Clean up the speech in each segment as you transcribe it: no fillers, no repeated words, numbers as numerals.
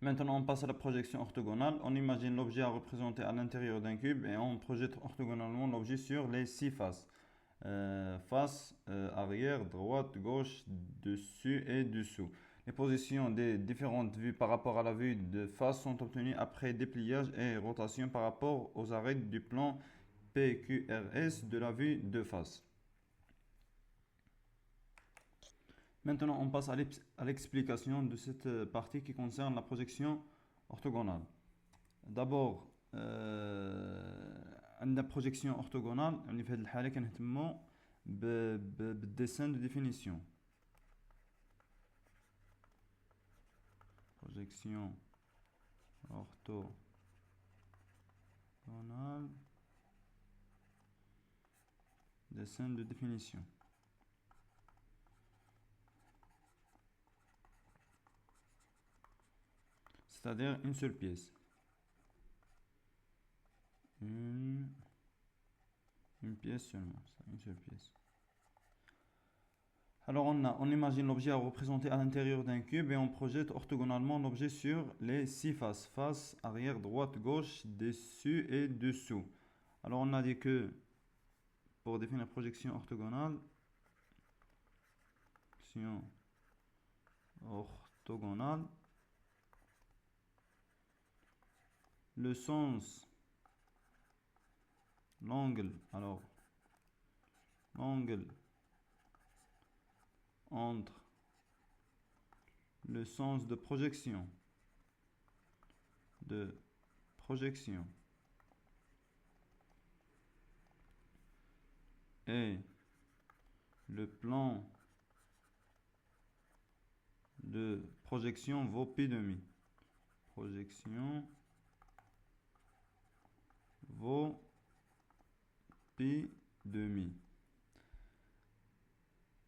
Maintenant, on passe à la projection orthogonale. On imagine l'objet à représenter à l'intérieur d'un cube et on projette orthogonalement l'objet sur les six faces. Face, arrière, droite, gauche, dessus et dessous. Les positions des différentes vues par rapport à la vue de face sont obtenues après dépliage et rotation par rapport aux arrêts du plan PQRS de la vue de face. Maintenant, on passe à l'explication de cette partie qui concerne la projection orthogonale. D'abord, عندنا projection orthogonale. يعني في هذه الحالة كنهتموا بالديسين de définition. Projection orthogonale, dessin de définition. C'est-à-dire une seule pièce. Une pièce seulement, une seule pièce. Alors on imagine l'objet à représenter à l'intérieur d'un cube et on projette orthogonalement l'objet sur les six faces. Face, arrière, droite, gauche, dessus et dessous. Alors on a dit que pour définir la projection orthogonale, le sens, l'angle entre le sens de projection et le plan de projection vaut pi demi. Projection vaut pi demi.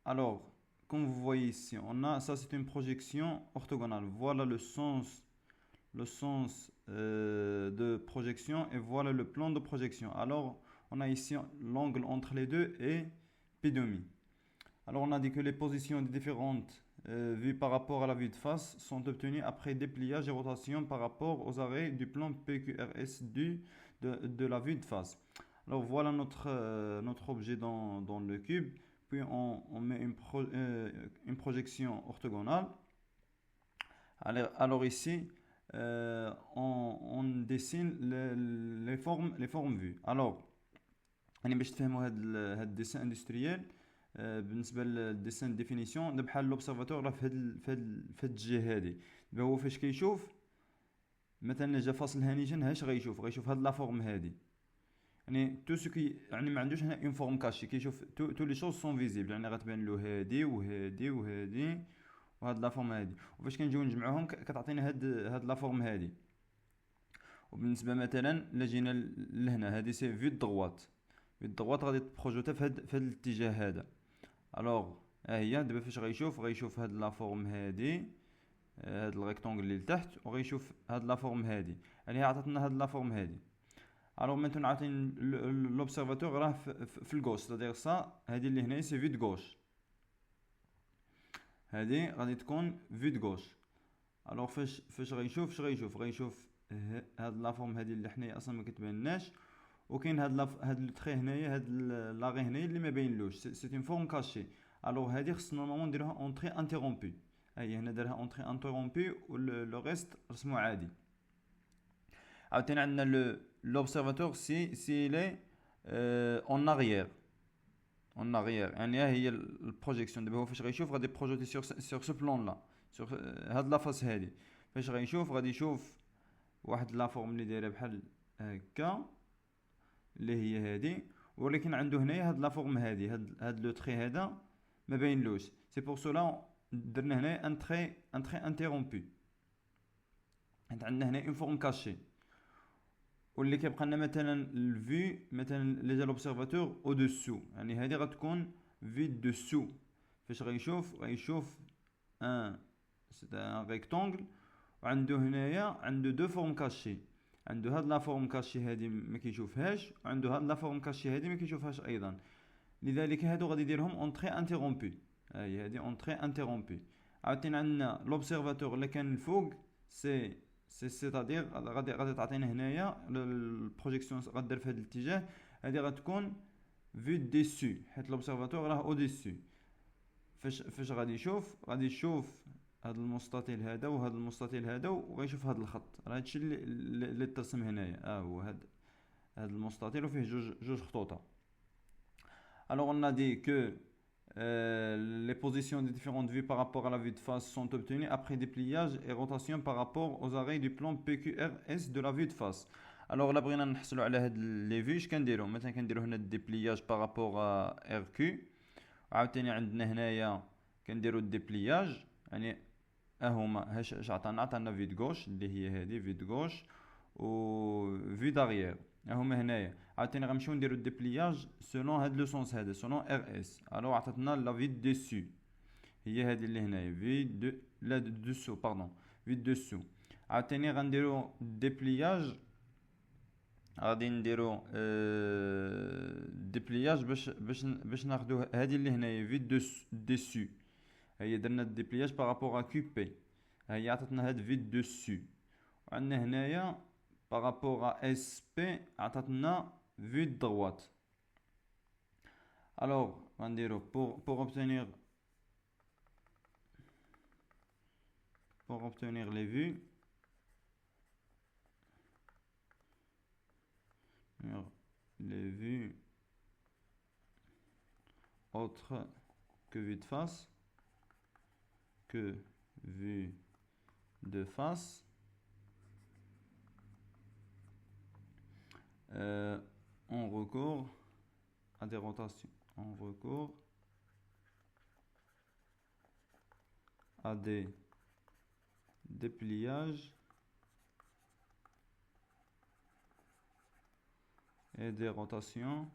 Alors, comme vous voyez ici, ça c'est une projection orthogonale. Voilà le sens de projection et voilà le plan de projection. Alors, on a ici l'angle entre les deux et pi demi. Alors, on a dit que les positions des différentes vues par rapport à la vue de face sont obtenues après dépliage et rotation par rapport aux arrêts du plan PQRS de la vue de face. Alors, voilà notre objet dans le cube. Puis, on met une projection orthogonale. Alors ici, on dessine les formes vues. Alors, يعني باش تفهموا هاد الديسان اندستريال بالنسبه للديسان ديفينيسيون بحال لوبسيرفاتور راه في هاد الجهه هادي. دابا هو فاش كيشوف مثلا جا فاصل هانيجن هاش غيشوف هاد لا فورم هادي. يعني تو سو كي يعني ما عندوش هنا اون فورم كاشي كيشوف تو لي شوز سون فيزيبل. يعني غتبان له هادي وهادي وهادي وهاد لا فورم هادي. وفاش كنجيو نجمعوهم كتعطينا هاد لا فورم هادي. وبالنسبه مثلا الا جينا لهنا هادي سي في دغوات. في الدغوات غادي تبروجوتي في هاد الاتجاه هذا. الوغ ها هي دابا فاش غيشوف هاد لا فورم هادي هاد الريكتونغل اللي لتحت وغيشوف هاد لا فورم هادي. يعني هي عطاتنا هاد لا فورم هادي. الوغ مينتون عاطين لوبسيرفاتور راه في الغوش سادير سا هادي اللي هنا سي في د غوش. هادي غادي تكون في د غوش. الوغ فاش غيشوف هاد لا فورم هادي اللي حنايا اصلا ما كتبانناش. وكاين هاد لو تري هنايا هاد لاغي هنايا اللي ما باينلوش سي اون فورم كاشي. الوغ هادي خصنا نورمالمون نديروها اونطري انتيرومبي. هي هنا دارها اونطري انتيرومبي و لو ريست رسمو عادي. عاوتاني عندنا لوبسيرفاتور سي لي اون اريير يعني ها هي البروجيكسيون. دابا هو فاش غيشوف غادي بروجيتي سور سو بلون لا سور هاد لا فاس هادي. فاش غادي يشوف واحد لا فورم اللي دايره بحال هكا اللي هي هادي. ولكن عنده هنايا هاد لا فورم هادي هاد لو تري هذا ما باينلوش. سي بور سولا درنا هنا ان تري انتيرومبي. عندنا هنا اون فورم كاشي. واللي كيبقى لنا مثلا الفي مثلا لي لوبسيرفاتور او دوسو. يعني هذه غتكون في دوسو. فاش غيشوف ان ريكتونغل وعنده هنايا عنده دو فورم كاشي. عنده هاد لا فورم كاشي هادي ما كيشوفهاش وعنده هاد لا فورم كاشي هادي ما كيشوفهاش ايضا. لذلك هادو غادي يديرهم اون تري انتيرومبي. هاي هادي اون تري انتيرومبي. عاوتاني عندنا لوبسيرفاتور اللي كان الفوق سي سيتادير غادي تعطينا هنايا البروجيكسيون غدير في هذا الاتجاه. هذه غتكون في ديسو، حيت لوبسيرفاتوار راه او ديسو. فاش غادي يشوف هذا المستطيل هذا وهذا المستطيل هذا، وغيشوف هذا الخط. راه هادشي اللي ترسم هنايا. هو هذا المستطيل وفيه جوج خطوطه. Alors on a dit que les positions des différentes vues par rapport à la vue de face sont obtenues après dépliage et rotation par rapport aux arrêts du plan PQRS de la vue de face. Alors là بغينا نحصلوا على هاد لي فيو. اش كنديروا؟ مثلا كنديروا هنا الديبلياج بارابور ار كيو، عاوتاني عندنا هنايا كنديروا الديبلياج، يعني هما اش عطانا في دغوش اللي هي هذه في دغوش، و في داريير هما هنايا. عاوتاني غنمشيو نديرو الديبلياج سولون هاد لو سونس هذا، سولون ار اس. الو عطاتنا لا في ديسو، هي هذه اللي هنايا في دو لا دوسو باردون، في دوسو. عاوتاني غنديرو ديبلياج، غادي نديرو ديبلياج باش ناخدو هذه اللي هنايا في ديسو. هي درنا الديبلياج بارابور ا كيو بي، هي عطاتنا هاد في دوسو. وعندنا هنايا بارابور ا اس بي عطاتنا في دروات. Alors, on va dire pour obtenir les vues, autres que vue de face, on recourt à des rotations, on recourt à des dépliages et des rotations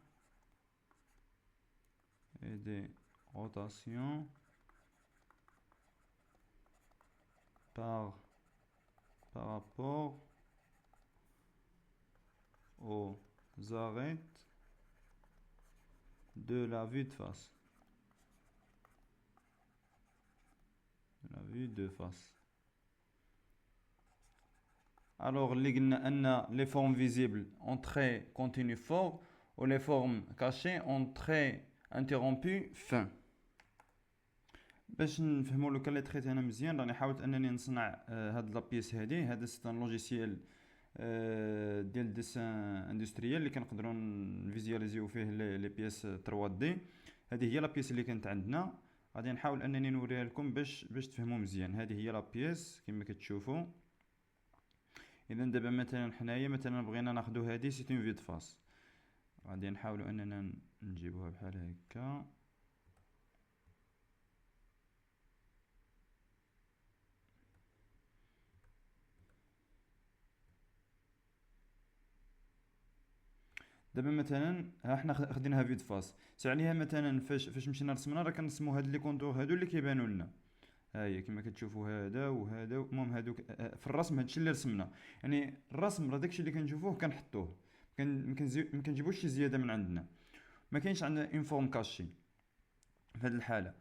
par rapport aux arêtes de la vue de face. Alors, les formes visibles ont trait continu fort, ou les formes cachées ont trait interrompu fin. باش نفهموا لو كان لي تريت انا مزيان، راني حاولت انني نصنع هاد لابيس هادي. هذا سيت ان لوجيسيال ديال ديسان اندستريال اللي كنقدروا نفيزياليزيو فيه لي بياس 3 دي. هذه هي لابيس اللي كانت عندنا، غادي نحاول انني نوريها لكم باش تفهموا مزيان. هذه هي لابيس كما كتشوفوا. اذا دابا مثلا حنايا مثلا بغينا ناخذ هذه سيت اون في د فاس، غادي نحاولوا اننا نجيبوها بحال هكا. دابا مثلا ها حنا خديناها في د فاس، سي عليها مثلا فاش مشينا رسمنا راه كنرسموا هاد لي كونتور هادو اللي كيبانوا لنا. ها هي كما كتشوفوا هذا وهذا. المهم هادوك في الرسم هادشي اللي رسمنا، يعني الرسم راه داكشي اللي كنشوفوه كنحطوه، ما كنجيبوش شي زياده من عندنا. ما كاينش عندنا اون فورم كاشي في هذه الحاله.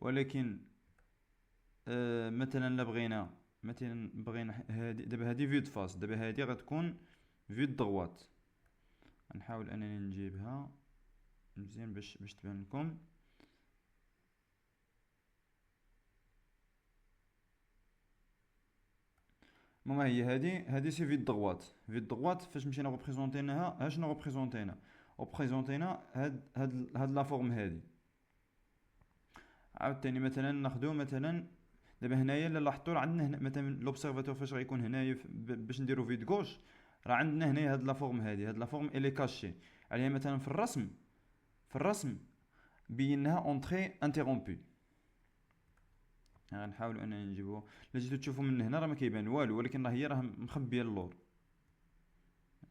ولكن مثلا لا بغينا هادي دابا هادي في د فاس، دابا هادي غتكون في دروات. نحاول انني نجيبها مزيان باش تبان لكم. المهم هي هادي سي في دروات. فاش مشينا ريبريزونتيناها شنو ريبريزونتينا هاد لا فورم هادي. عاوتاني مثلا ناخدو مثلا دابا هنايا الا لاحظتوا عندنا هنا مثلا لوبسيرفاتور فاش غيكون هنايا باش نديرو في دغوش، راه عندنا هنايا هاد لا فورم هاد لا فورم الي كاشي عليها. مثلا في الرسم بينها اونطري انتررومبي. غنحاولوا اننا نجيبوه. الا جيتو تشوفوا من هنا راه ما كيبان والو، ولكن راه هي مخبيه اللور.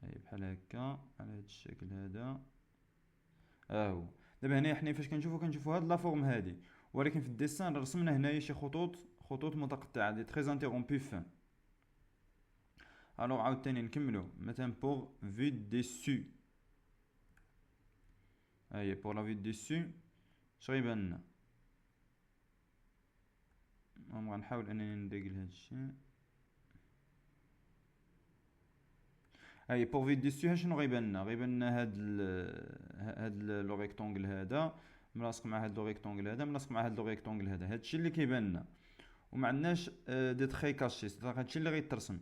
هي بحال هكا على هاد الشكل هذا. هو دابا هنايا حنا فاش كنشوفوا هاد لا فورم هادي، ولكن في الديسان رسمنا هنايا شي خطوط متقطعه دي تري انتررومبي فين. الوغ عاوتاني نكملو مثلا بور في ديسو. هي بور لا في ديسو اش غيبان لنا؟ غنحاول انني ندير هاد الشيء. اي بور في ديسو شنو غيبان لنا هاد لو ريكتونغل هذا ملاصق مع هاد لو ريكتونغل هذا ملاصق مع هاد لو ريكتونغل هذا، هادشي اللي كيبان لنا. وما عندناش دي تري كاشي، هادشي اللي غيترسم.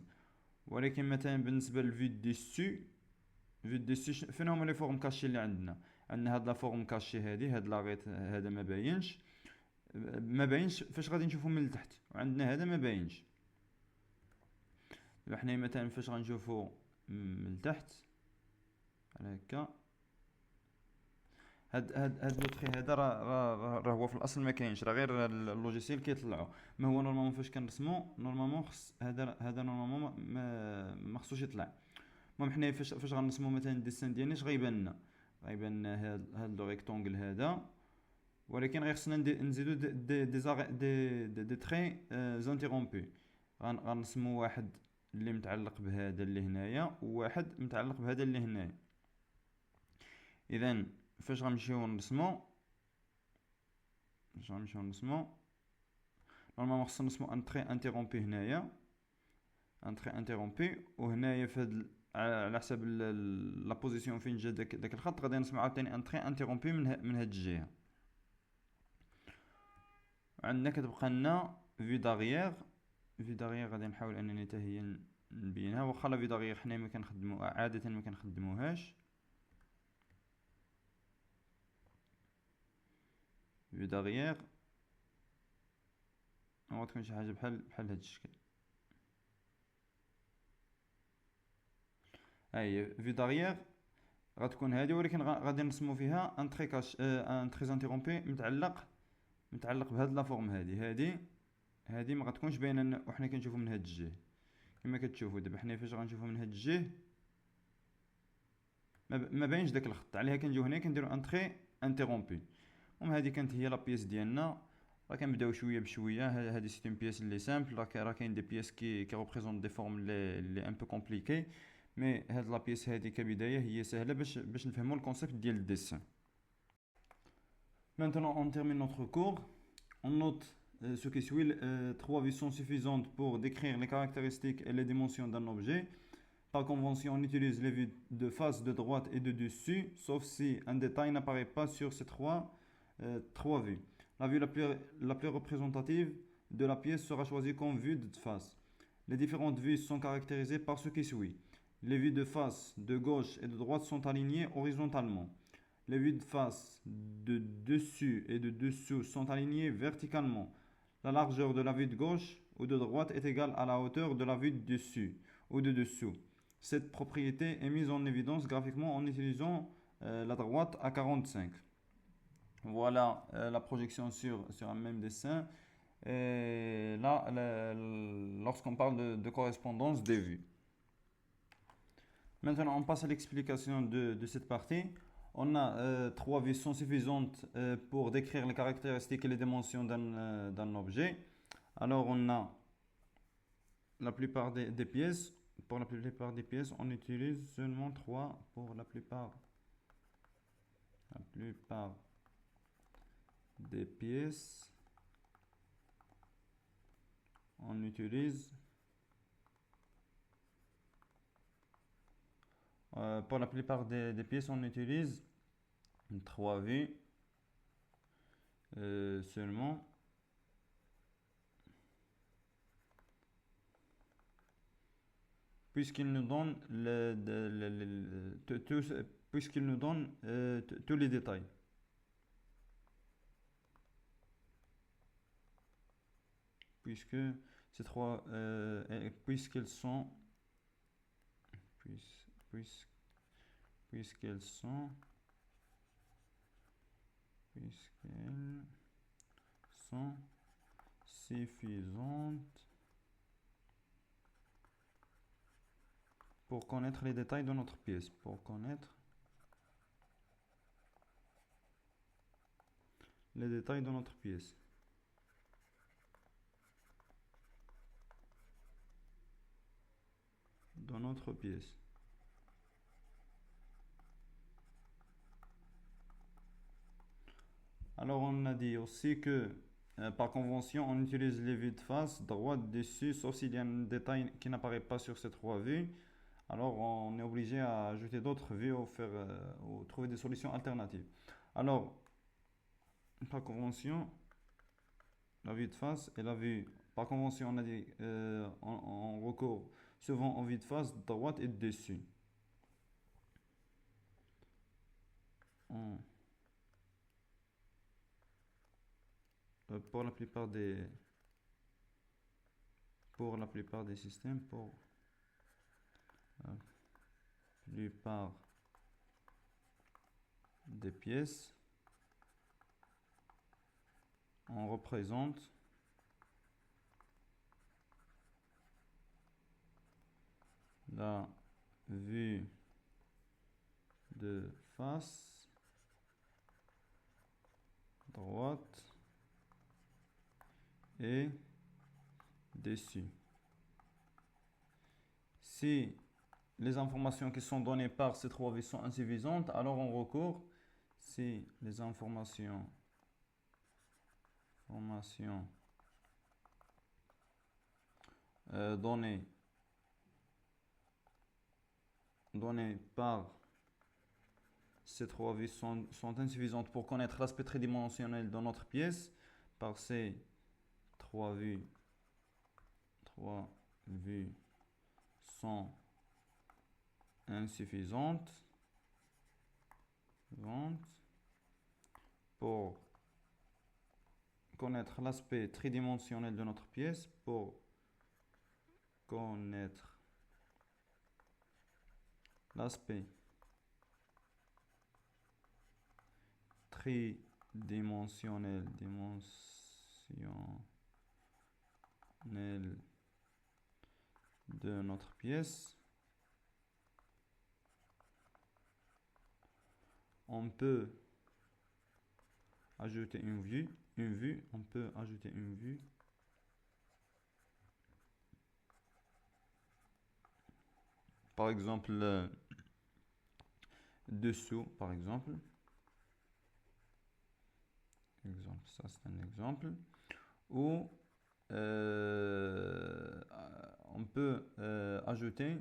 ولكن مثلا بالنسبه للفي ديسو، في ديسو فين هما لي فورم كاشي اللي عندنا هاد لا فورم كاشي هادي، هاد لاغيت هذا ما باينش فاش غادي نشوفو من التحت، وعندنا هذا ما باينش. دابا حنا مثلا فاش غنشوفو من التحت على هكا، هاد لو تخي هذا راه هو في الاصل ما كاينش، راه غير اللوجيسيال كيطلعو. ما هو نورمالمون فاش كنرسمو نورمالمون خص هذا نورمالمون ما خصوش يطلع. المهم حنا فاش غنرسمو مثلا الديسان ديالنا اش غيبان لنا هاد لو ريكتونغل هذا. ولكن غير خصنا نزيدو دي تري زانتيرومبي. غنرسمو واحد اللي متعلق بهذا اللي هنايا، وواحد متعلق بهذا اللي هنايا. اذا فاش غنمشيو نرسمو نورمالمون خصنا نرسمو ان تري انتيرومبي هنايا، ان تري انتيرومبي. وهنايا في هاد على حسب لا بوزيسيون فين جا داك الخط غادي نرسمو عاوتاني ان تري انتيرومبي من هاد الجهه. عندنا كتبقى لنا في داغيير غادي نحاول انني حتى هي نبينها، واخا لا في داغيير حنا ما كنخدمو عاده ما كنخدموهاش. في داغيير غتكون شي حاجه بحال هاد الشكل. هاهي في داغيير غتكون هادي، ولكن غادي نرسمو فيها ان تري كاش ان تري انتيرومبي متعلق بهاد لا فورم هادي ما غتكونش باينه لنا وحنا كنشوفو من هاد الجهه. كما كتشوفوا دابا حنا فاش غنشوفو من هاد الجهه ما باينش داك الخط، عليها كنجيو هنا كنديرو ان تري انتيرومبي. المهم هادي كانت هي لا بيس ديالنا. راه كنبداو شويه بشويه. هادي سيت اون بيس اللي سامبل. راه كاين دي بيس كي ريبريزونط دي فورم اللي ان بو كومبليكي، مي هاد لا بيس هادي كبدايه هي سهله باش نفهموا الكونسيبت ديال الديسين. Maintenant on termine notre cours. On note ce qui suit. Trois vues sont suffisantes pour décrire les caractéristiques et les dimensions d'un objet. Par convention, on utilise les vues de face, de droite et de dessus, sauf si un détail n'apparaît pas sur ces trois vues. La vue la plus représentative de la pièce sera choisie comme vue de face. Les différentes vues sont caractérisées par ce qui suit. Les vues de face, de gauche et de droite sont alignées horizontalement. Les vues de face, de dessus et de dessous sont alignées verticalement. La largeur de la vue de gauche ou de droite est égale à la hauteur de la vue de dessus ou de dessous. Cette propriété est mise en évidence graphiquement en utilisant la droite à 45. Voilà la projection sur un même dessin. Et là, lorsqu'on parle de correspondance des vues. Maintenant, on passe à l'explication de cette partie. On a trois vues sont suffisantes pour décrire les caractéristiques et les dimensions d'un objet. Alors, on a la plupart des pièces. Pour la plupart des pièces, on utilise seulement 3. Pour la plupart des pièces, on utilise pour la plupart des pièces, on utilise 3 vues seulement. Puisqu'il nous donne puisqu'il nous donne tous les détails. Puisque ces trois puisqu'elles sont suffisantes pour connaître les détails de notre pièce. Pour connaître les détails de notre pièce. Dans notre pièce. Alors on a dit aussi que par convention on utilise les vues de face, droite, dessus, sauf s'il y a un détail qui n'apparaît pas sur ces trois vues. Alors on est obligé à ajouter d'autres vues ou trouver des solutions alternatives. Alors, par convention, la vue de face et la vue, par convention, on a dit, on recourt souvent en vue de face, droite et de dessus. On- pour la plupart des systèmes, pour la plupart des pièces, on représente la vue de face, droite et dessus. Si les informations qui sont données par ces trois vues sont insuffisantes, alors on recourt, si les informations données par ces trois vues sont insuffisantes pour connaître l'aspect tridimensionnel de notre pièce, par ces trois vues sont insuffisantes pour connaître l'aspect tridimensionnel de notre pièce, pour connaître l'aspect tridimensionnel de notre pièce, on peut ajouter une vue, on peut ajouter une vue par exemple dessous, par exemple, ça c'est un exemple, ou on peut ajouter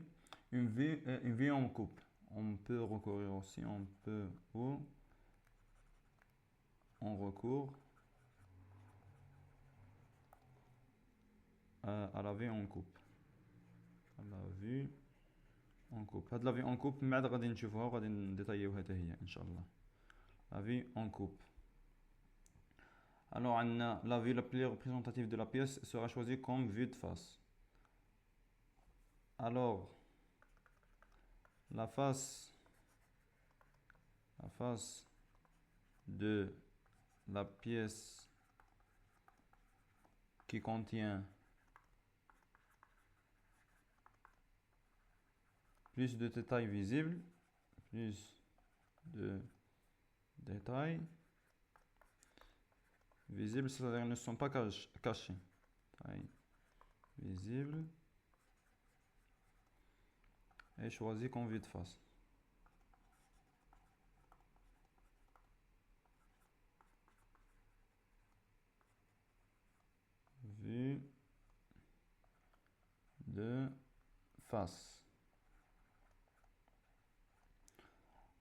une vue en coupe. On peut recourir aussi, on recourt à la vue en coupe. هاد لا في اون كوب من بعد غادي نشوفوها وغادي نديتايوها حتى هي ان شاء الله. لا في اون كوب. Alors la vue la plus représentative de la pièce sera choisie comme vue de face. Alors la face de la pièce qui contient plus de détails visibles, c'est-à-dire ne sont pas cachés. Visible et choisi comme vue de face. Vue de face.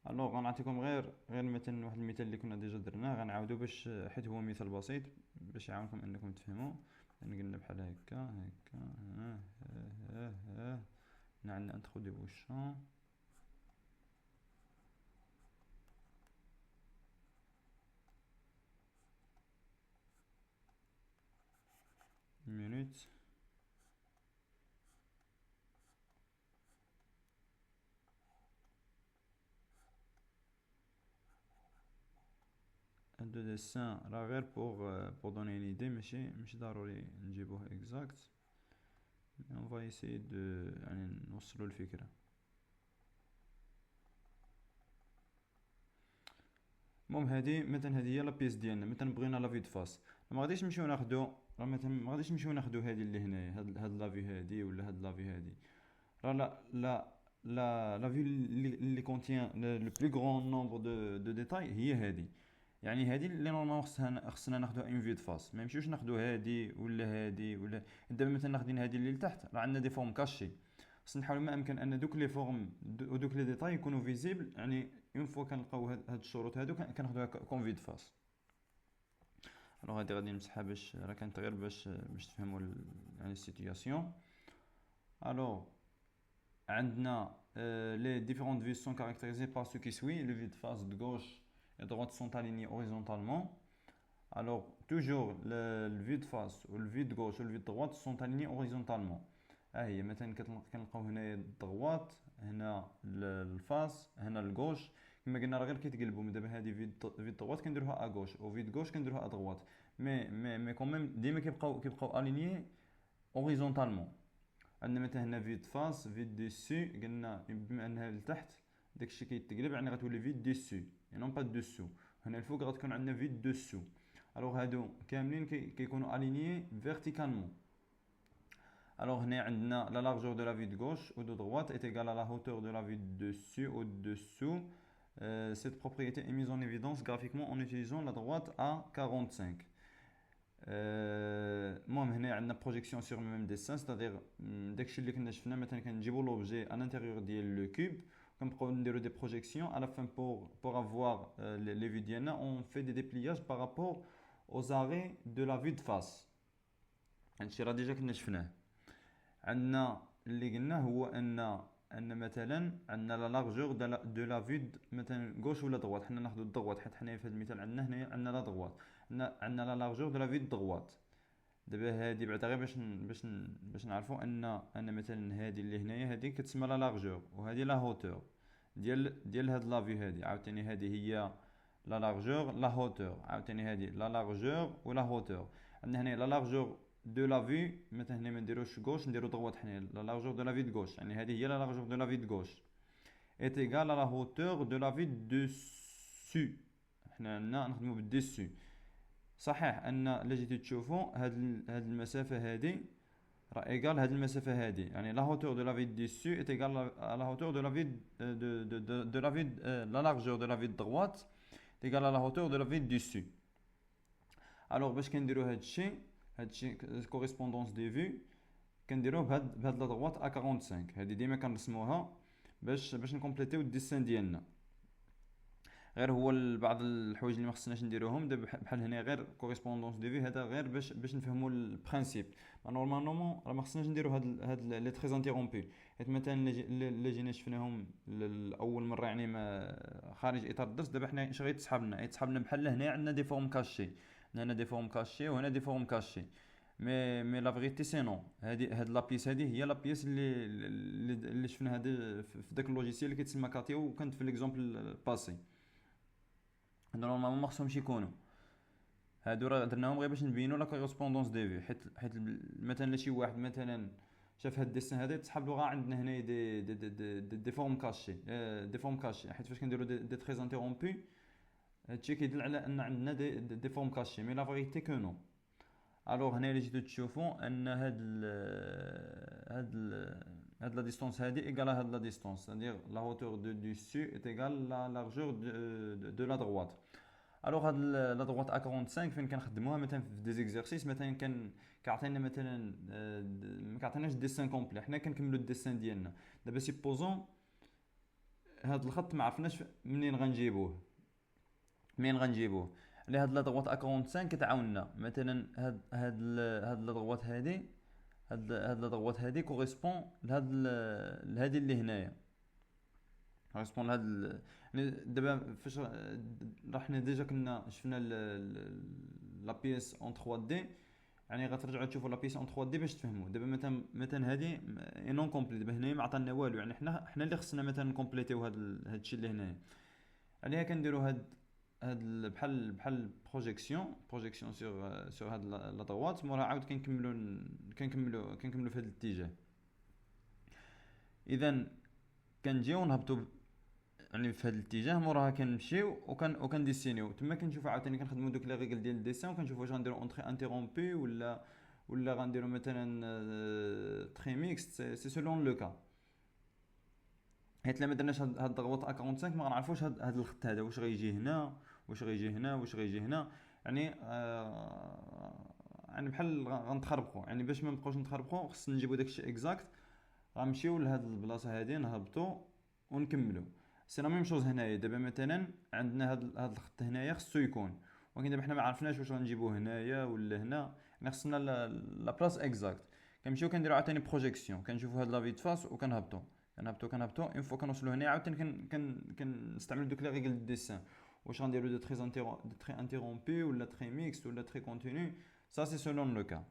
الوغ غنعطيكم غير مثلا واحد المثال اللي كنا ديجا درناه غنعاودو باش حيت هو مثال بسيط باش يعاونكم انكم تفهموا. قلنا بحال هكا عندنا انتروديو الشون minute de dessin راه غير pour donner une idée ماشي ضروري نجيبوه exact. on va essayer de يعني نوصلوا الفكرة. المهم هذه مثلا هذه هي لا بيس ديالنا. مثلا بغينا لا في دو فاس ما غاديش نمشيو ناخذوا مثلا ما غاديش نمشيو ناخذوا هذه اللي هنايا هاد لا في هذه ولا هاد لا في هذه راه لا في اللي كونتيان لو بلو غران نومبر دو ديتاي هي هذه. يعني هذه اللي نورمالمون خصنا ناخذوها اون في دو فاس. ما نمشيوش ناخذوا هذه ولا هذه ولا دابا مثلا ناخذين هذه اللي لتحت راه عندنا دي فورم كاشي. خصنا نحاول ما امكن ان دوك لي فورم ودوك لي ديتاي يكونوا فيزيبل، يعني اون فوا كنلقاو هاد الشروط هادو كناخدوها كون في دو فاس. الوغ هادي غادي نمسحها باش راه كانت غير باش تفهموا يعني السيتوياسيون. الوغ عندنا les différentes vues sont caractérisées par ce qui suit. Les vues de face de gauche et de droite sont alignées horizontalement. Alors, toujours le vue de face ou le vue de gauche ou le vue de droite sont alignés horizontalement. هي مثلا كنلقاو هنا droite، هنا الفاس، هنا الجوش. كما قلنا راه غير كيتقلبوا. دابا هذه في droite كنديروها ا gauche و في gauche كنديروها ا droite. مي كوميم ديما كيبقاو الينيي horizontalement. عندنا مثلا هنا في فاس في ديسو، قلنا بما انها لتحت داكشي كيتقلب، يعني غتولي في ديسو يعني نون با دوسو. هنا الفوق غتكون عندنا في دوسو. الوغ هادو كاملين كيكونوا الينيي فيرتيكالمون. الوغ هنا عندنا لا لارجور دو لا في دو غوش ou de droite est égale à la hauteur de la vue dessus ou dessous. Cette propriété est mise en évidence graphiquement en utilisant la droite à 45. المهم هنا عندنا بروجيكسيون سور ميم ديسان، ستادير داكشي اللي كنا شفنا مثلا كنجيبو لوبجي ان انتيريور ديال لو كوب، كنبقاو نديرو دي بروجيكسيون على فين بور افوار لي فيو ديالنا. اون في دي ديبلياج بارابور aux arrêts de la vue de face. هادشي راه ديجا كنا شفناه. عندنا اللي قلناه هو ان مثلا عندنا لا لارجور دو لا فيو مثلا غوش ولا دغوات. حنا ناخذ الدغوات حيت حنا في هذا المثال عندنا هنا عندنا لا دغوات، عندنا لا لارجور دو لا فيو دغوات. دابا هادي بعدا غير باش نعرفوا ان مثلا هادي اللي هنايا هادي كتسمى لا لارجور، وهادي لا هوتور ديال هاد لا فيو. هادي عاوتاني هادي هي لا لارجور لا هوتور، عاوتاني هادي لا لارجور ولا هوتور. عندنا هنا لا لارجور دو لا فيو، مثلا هنا ما نديروش غوش نديرو دغوات، حنا لا لارجور دو لا فيو دو غوش، يعني هذه هي لا لارجور دو لا فيو دو غوش est égal à la hauteur de la vue dessus. حنا عندنا نخدمو بالديسو. صحيح ان الا جيتو تشوفوا هاد المسافه هادي راه ايغال هاد المسافه هادي، يعني لا هوتور دو لا فيو ديسو est égal à la hauteur de la vue de la vue la largeur de la vue de droite est égal à la hauteur de la vue dessus. Alors باش كنديرو هادشي كوريسبوندونس دي فيو كنديروه بهاد لا دغوات ا 45. هادي ديما كنرسموها باش نكومبليتيو الديسان ديالنا. غير هو بعض الحوايج اللي ما خصناش نديروهم دابا بحال هنا غير كوريسبوندونس دي فيو، هذا غير باش نفهموا البرينسيپ. نورمالمون راه ما خصناش نديرو هاد لي تري انتيرومبي، حيت مثلا اللي جينا شفناهم اول مره يعني ما خارج اطار الدرس. دابا حنا اش غيتسحب لنا بحال هنا عندنا دي فورم كاشي، هنا دي فورم كاشي وهنا دي فورم كاشي. مي لا فيغيتي سي نو. هاد لا بيس هادي هي لا بيس اللي شفنا هادي في داك اللوجيسيال اللي كيتسمى كاتيو، وكانت في ليكزومبل الباسي. نورمالمون ما خصهمش يكونوا هادو، راه درناهم غير باش نبينوا لا كوريسبوندونس دي في. حيت مثلا شي واحد مثلا شاف هاد الديسان هذا تسحب له غا عندنا هنا دي فورم كاشي، دي فورم كاشي. حيت فاش كنديروا دي تري انتيرومبي هادشي كيدل على ان عندنا دي فورم كاشي، مي لا فيغيتي كو نو. الوغ هنا اللي جيتو تشوفوا ان هاد لا ديستونس هادي ايغال هاد لا ديستونس، c'est-à-dire la hauteur de dessus est égale la largeur de la droite. الوغ هاد لا دروات ا 45 فين كنخدموها مثلا في دي زيكزارسيس، مثلا كيعطينا مثلا ما كيعطيناش ديسان كومبلي، حنا كنكملوا الديسان ديالنا. دابا سيبوزون هاد الخط ما عرفناش منين غنجيبوه على هاد لا دروات ا 45 كتعاوننا. مثلا هاد لا دروات هادي هاد لا دروات هادي كوريسبون لهادي اللي هنايا، كوريسبون لهاد يعني دابا فاش راه حنا ديجا كنا شفنا لا بيس اون 3 دي، يعني غترجعوا تشوفوا لا بيس اون 3 دي باش تفهموا. دابا مثلا هادي نون كومبليت، دابا هنايا ما عطانا والو، يعني حنا اللي خصنا مثلا نكومبليتيو هادشي اللي هنايا. عليها كنديروا هاد بحال بروجيكسيون سور هاد لا دروات، موراها عاود كنكملوا في هاد الاتجاه. اذا كنجيو نهبطوا يعني في هذا الاتجاه، موراها كنمشيو وكنديسينيو تما. كنشوفوا عاوتاني كنخدموا دوك لي ريغل ديال الديسان، وكنشوفوا واش غنديروا اونطري انتيرومبي ولا غنديروا مثلا تري ميكس. سي سولون لو كا. حيت لما درناش هاد الضغوط ا 45 ما غنعرفوش هاد الخط هذا واش غيجي هنا واش غيجي هنا. يعني يعني بحال غنتخربقوا، يعني باش ما نبقاوش نتخربقوا خصنا نجيبوا داكشي اكزاكت. غنمشيو لهاد البلاصه هادي نهبطو ونكملو. سي لا ميم شوز هنايا. دابا مثلا عندنا هاد الخط هنايا خصو يكون، ولكن دابا حنا ما عرفناش واش غنجيبوه هنايا ولا هنا، يعني خصنا لا بلاص اكزاكت. كنمشيو كنديرو عاوتاني بروجيكسيون، كنشوفو هاد لا في فاس وكنهبطو كنهبطو اون فوا كنوصلو هنايا عاوتاني كنستعملو دوك لي ريغل دو ديسان. واش غنديرو دو تري انتيرومبي ولا تري ميكس ولا تري كونتينيو، سا سي سولون لو كا.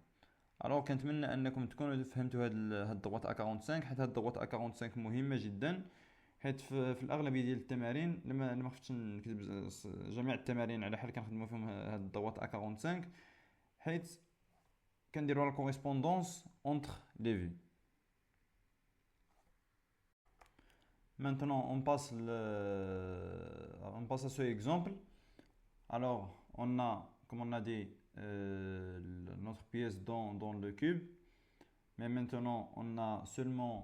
الوغ كنتمنى انكم تكونوا فهمتوا هاد الضغوط A45، حيت هاد الضغوط A45 مهمه جدا. حيت في الاغلبيه ديال التمارين، لما خفتش نكذب، جميع التمارين على حال كنخدموا فيهم هاد الضغوط A45، حيت كنديروا لا كوريسبوندونس اونتر لي في. Maintenant, on passe à ce exemple. Alors, on a, comme on a dit, notre pièce dans le cube. Mais maintenant, on a seulement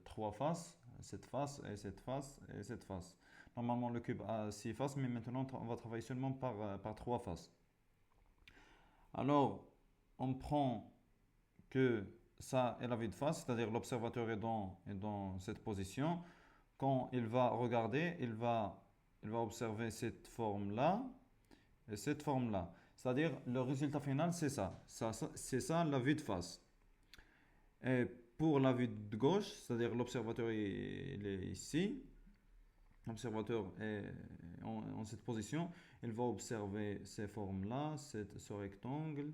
trois faces, cette face et cette face et cette face. Normalement, le cube a six faces, mais maintenant, on va travailler seulement par trois faces. Alors, on prend que ça est la vue de face, c'est-à-dire l'observateur est dans cette position. Quand il va regarder, il va observer cette forme-là et cette forme-là. C'est-à-dire le résultat final, c'est ça. C'est ça la vue de face. Et pour la vue de gauche, c'est-à-dire l'observateur il est ici, l'observateur est en cette position, il va observer ces formes-là, ce rectangle,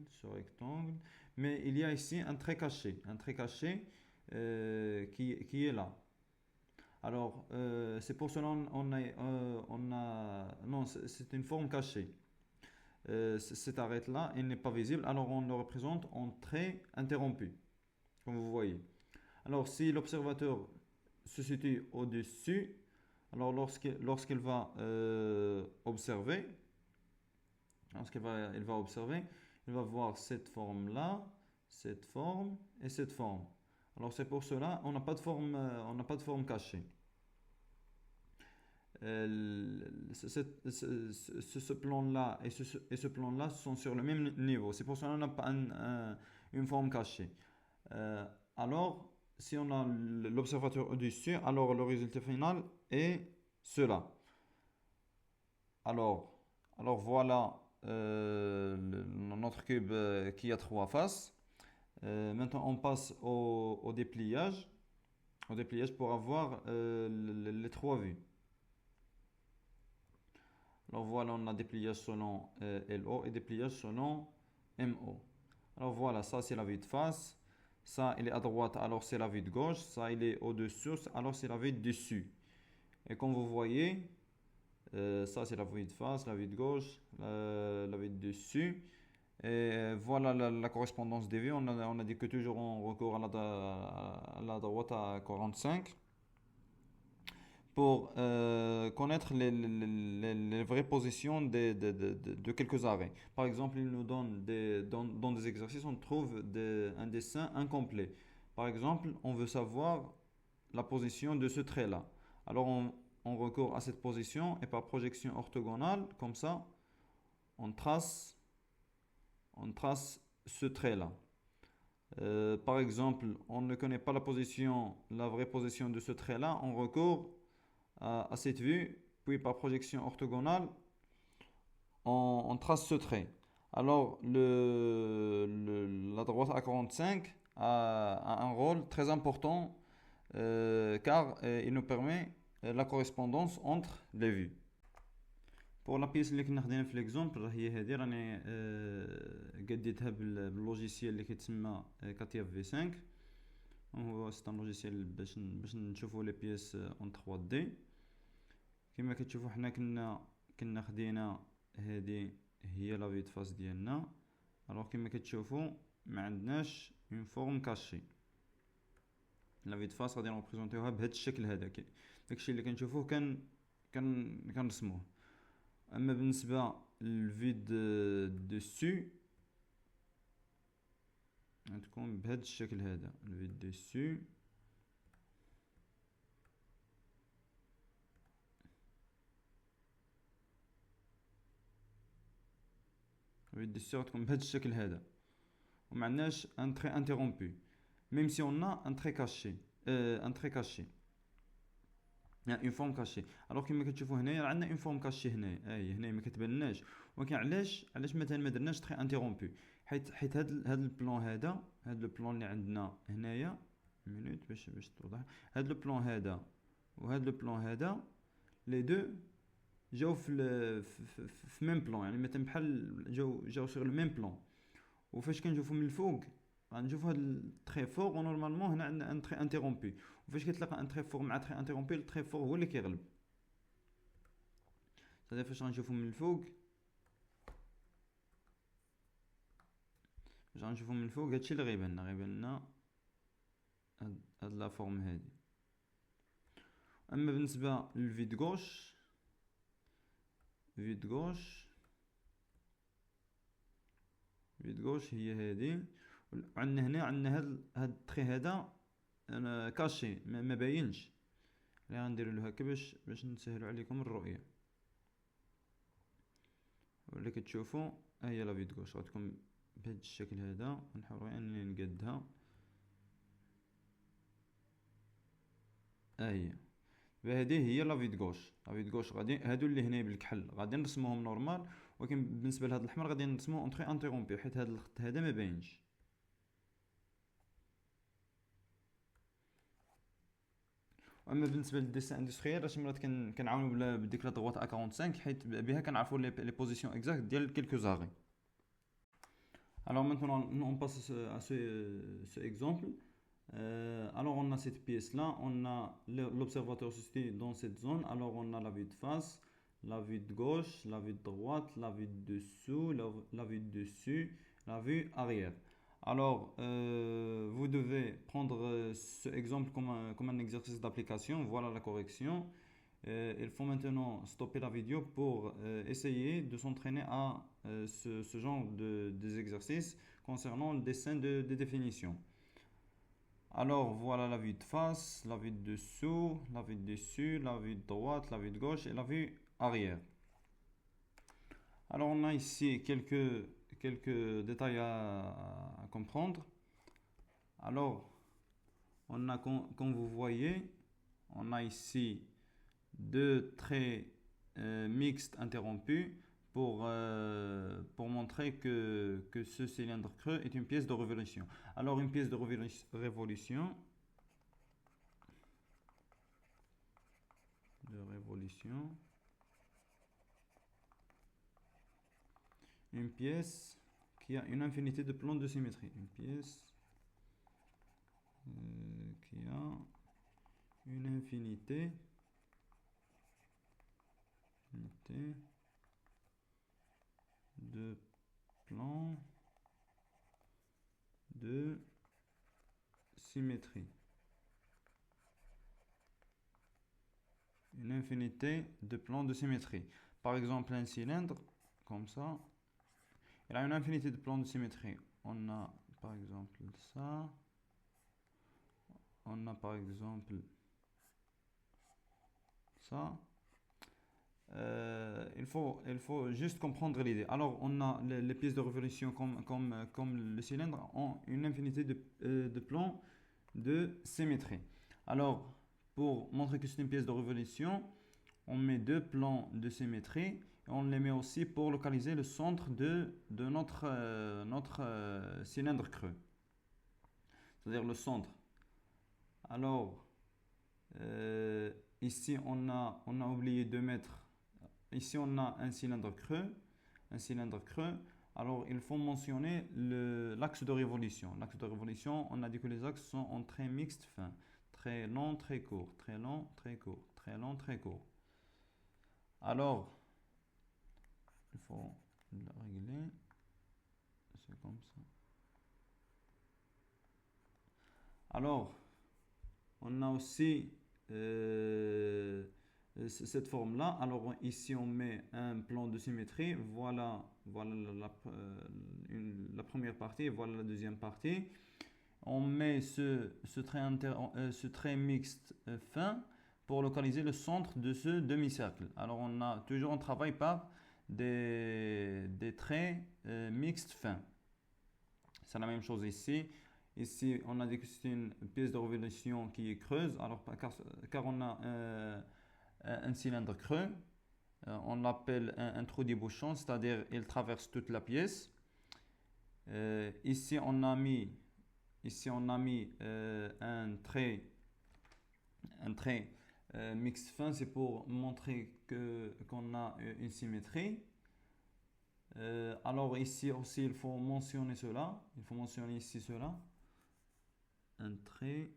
mais il y a ici un trait caché qui est là. Alors, c'est pour cela non, c'est une forme cachée. Cette arête-là, elle n'est pas visible, alors on le représente en trait interrompu, comme vous voyez. Alors, si l'observateur se situe au-dessus, alors lorsqu'il va observer, il va voir cette forme-là, cette forme et cette forme. Alors c'est pour cela on n'a pas de forme cachée. Ce plan-là et ce plan-là sont sur le même niveau. C'est pour cela qu'on n'a pas une forme cachée. Alors, si on a l'observateur au-dessus, alors le résultat final est cela. Alors voilà notre cube qui a trois faces. Maintenant, on passe au dépliage. Au dépliage pour avoir les trois vues. Alors voilà, on a dépliage selon LO et dépliage selon MO. Alors voilà, ça c'est la vue de face. Ça, il est à droite, alors c'est la vue de gauche. Ça, il est au-dessus, alors c'est la vue de dessus. Et comme vous voyez, ça c'est la vue de face, la vue de gauche, la vue de dessus. Et voilà la correspondance des vues. On a dit que toujours on recourt à la droite à 45 pour connaître les vraies positions de quelques arrêts. Par exemple, il nous donne dans des exercices, on trouve un dessin incomplet. Par exemple, on veut savoir la position de ce trait-là. Alors, on recourt à cette position et par projection orthogonale, comme ça, on trace ce trait-là. Par exemple, on ne connaît pas la vraie position de ce trait-là, on recourt à cette vue, puis par projection orthogonale, on trace ce trait. Alors, la droite A45 a un rôle très important car il nous permet la correspondance entre les vues. Pour la pièce اللي كنا خدينا في ليكزومبل هي هذه، راني قديتها باللوجيسيال اللي كيتسمى كاتيا في 5. هو سيت ان لوجيسيال باش نشوفوا لي بيس اون 3 دي. كما كتشوفوا حنا كنا خدينا هذه هي لا في فاس ديالنا. الوغ كما كتشوفوا ما عندناش اون فورم كاشي. لا في فاس غادي نبريزونطيوها بهذا الشكل هذا. داكشي اللي كنشوفوه كنرسموه. اما بالنسبه للفيد دسو غتكون بهذا الشكل هذا. الفيد دسو غتكون بهذا الشكل هذا وما عندناش ان تري انتررومبو. même si on a un trait caché, un trait caché, يعني اون فورم كاشي. الوغ كيما كتشوفوا هنايا راه عندنا اون فورم كاشي هنايا، هنايا ما كتبانلناش. ولكن علاش مثلا ما درناش تري انتيرومبي؟ حيت هاد البلون هذا، هاد البلون اللي عندنا هنايا، مينوت باش توضح. هاد البلون هذا وهاد البلون هذا لي دو جاو في ميم بلون، يعني مثلا بحال جاو سور لو ميم بلون. وفاش كنشوفو من الفوق غنشوفو هاد التري فور، ونورمالمون هنا عندنا ان تري انتيرومبي. وفاش كتلاقى ان تري فور مع تري انتيرومبي، التري فور هو اللي كيغلب. هذا فاش غنشوفو من الفوق، هادشي اللي غيبان لنا هاد لا فورم هادي. اما بالنسبه للفيد غوش، فيد غوش هي هادي. عندنا هنا عندنا هاد التري هذا انا كاشي ما باينش. اللي غنديروا له هكا باش نسهلوا عليكم الرؤيه. ولا كتشوفوا ها هي لا فيد غوش غتكون بهذا الشكل هذا. نحاول انني نقادها. ها هي هذه هي لا فيد غوش. لا فيد غوش غادي هادو اللي هنا بالكحل غادي نرسموهم نورمال، ولكن بالنسبه لهاد الاحمر غادي نرسموه اونطري انتيرومبي حيت هاد الخط هذا ما باينش. اما بالنسبه للديسان اندستريال راه مرات كنعاونوا بديك لا دغوات A45 حيت بها كنعرفوا لي بوزيسيون اكزاكت ديال كيلكو زاري. Alors maintenant, on passe à ce exemple. Alors on a cette pièce-là, on a l'observateur situé dans cette zone. Alors on a la vue de face, la vue de gauche, la vue de droite, la vue de dessous, la vue de dessus, la vue arrière. Alors vous devez prendre ce exemple comme un exercice d'application. Voilà la correction. Il faut maintenant stopper la vidéo pour essayer de s'entraîner à ce genre des exercices concernant le dessin de définition. Alors voilà la vue de face, la vue de dessous, la vue de dessus, la vue de droite, la vue de gauche et la vue arrière. Alors on a ici quelques détails à comprendre. Alors on a, comme vous voyez, on a ici deux traits mixtes interrompus pour montrer que ce cylindre creux est une pièce de révolution. Alors une pièce de révolution une pièce qui a une infinité de plans de symétrie. Une pièce qui a une infinité de plans de symétrie. Une infinité de plans de symétrie. Par exemple, un cylindre, comme ça, il a une infinité de plans de symétrie. On a par exemple ça. On a par exemple ça. Il faut juste comprendre l'idée. Alors, on a les pièces de révolution comme le cylindre ont une infinité de plans de symétrie. Alors, pour montrer que c'est une pièce de révolution, on met deux plans de symétrie et on les met aussi pour localiser le centre de notre cylindre creux. C'est-à-dire le centre. Alors, ici, on a oublié de mettre. Ici, on a un cylindre creux. Alors, il faut mentionner l'axe de révolution. L'axe de révolution, on a dit que les axes sont en traits mixtes fins. Très long, très court. Très long, très court. Très long, très court. Alors, il faut le régler. C'est comme ça. Alors, on a aussi cette forme-là. Alors ici on met un plan de symétrie. Voilà la première partie. Voilà la deuxième partie. On met ce trait mixte fin pour localiser le centre de ce demi-cercle. Alors on travaille par des traits mixtes fins. C'est la même chose ici. Ici, on a dit que c'est une pièce de révolution qui est creuse, alors car on a un cylindre creux. On l'appelle un trou débouchant, c'est-à-dire il traverse toute la pièce. Ici, on a mis un trait mixte fin, c'est pour montrer qu'on a une symétrie. Alors ici aussi, il faut mentionner cela. Il faut mentionner ici cela. Un trait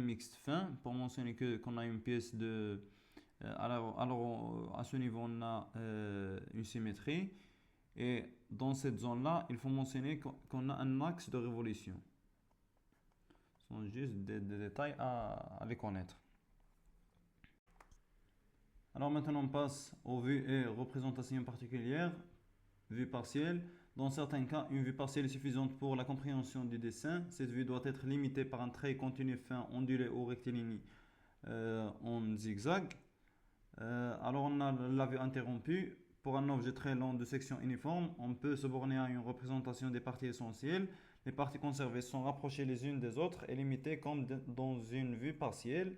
mixte fin pour mentionner qu'on a une pièce de... alors à ce niveau, on a une symétrie. Et dans cette zone-là, il faut mentionner qu'on a un axe de révolution. Ce sont juste des détails à les connaître. Alors maintenant, on passe aux vues et représentations particulières. Vue partielle. Dans certains cas, une vue partielle est suffisante pour la compréhension du dessin. Cette vue doit être limitée par un trait continu fin, ondulé ou rectiligne en zigzag. Alors on a la vue interrompue. Pour un objet très long de section uniforme, on peut se borner à une représentation des parties essentielles. Les parties conservées sont rapprochées les unes des autres et limitées comme dans une vue partielle.